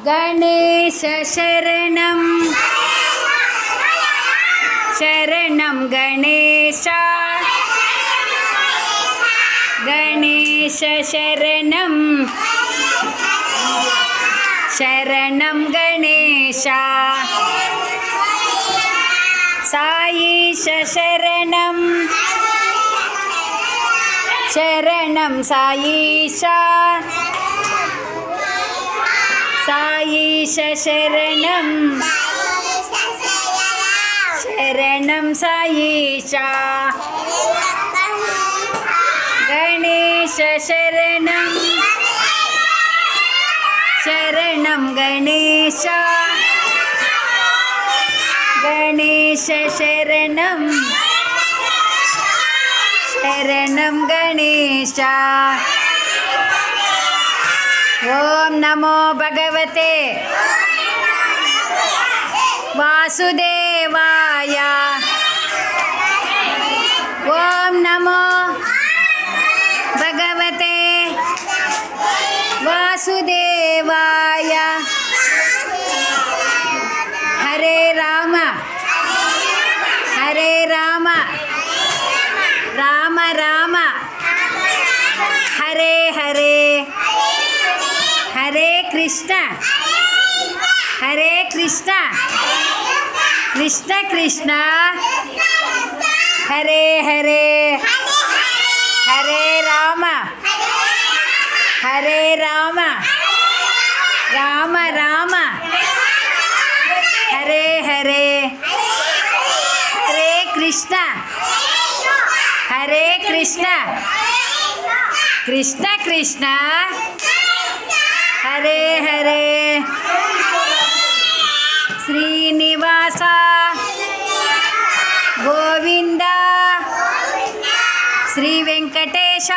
गणेश शरणं शरणं गणेश गणेश शरणं शरणं गणेश साईश शरणं शरणं साईश साईश शरणं शरणं साईश गणेश शरणं शरणं गणेश गणेश शरणं शरणं गणेश। ओम नमो भगवते वासुदेवाय। ओम नमो भगवते वासुदेवाय। हरे राम राम राम हरे हरे हरे कृष्ण कृष्ण कृष्ण हरे हरे हरे राम राम राम हरे हरे हरे कृष्ण कृष्ण कृष्ण हरे हरे श्रीनिवास गोविंद श्री वेंकटेश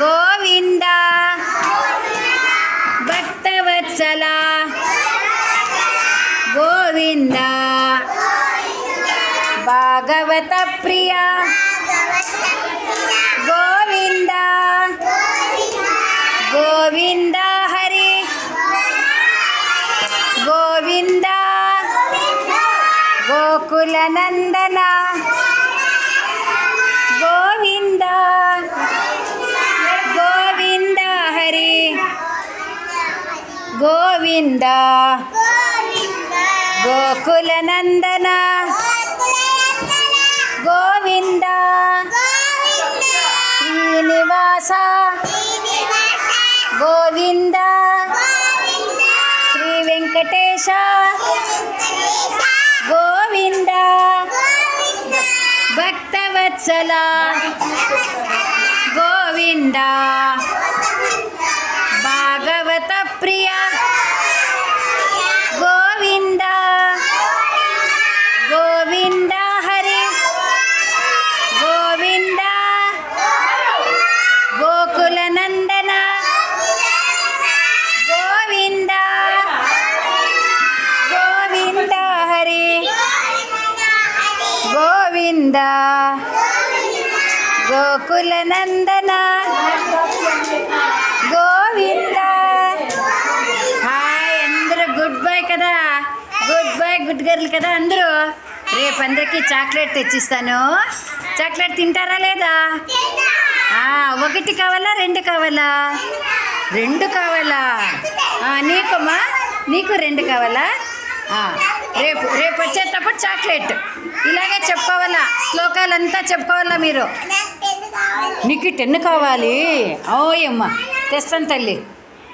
गोविंद भक्तवत्सला गोविंद भागवत प्रिया गोविंद गोविंद हरि गोविंद गोकुल नंदन गोविंद गोविंद हरि गोविंद गोकुल नंदन गोविंद श्रीनिवास गोविंद श्री वेंकटेश गोविंद भक्तवत्सला गोविंद भागवत प्रिया गोविंद गोविंद हरि गोविंद गोकुल नंदन गोविंद गोविंद हरि गोविंद गोकुल नंदन गोविंद। हाय अंदरू गुड बाय कदा गुड गर्ल कदा अंदरू రేపు అందరికీ చాక్లెట్ తెచ్చిస్తాను చాక్లెట్ తింటారా లేదా ఒకటి కావాలా రెండు కావాలా రెండు కావాలా నీకమ్మా నీకు రెండు కావాలా రేపు వచ్చేటప్పుడు చాక్లెట్ ఇలాగే చెప్పుకోవాలా శ్లోకాలంతా చెప్పుకోవాలా మీరు నీకు 10 కావాలి ఓయమ్మ తెస్తాను తల్లి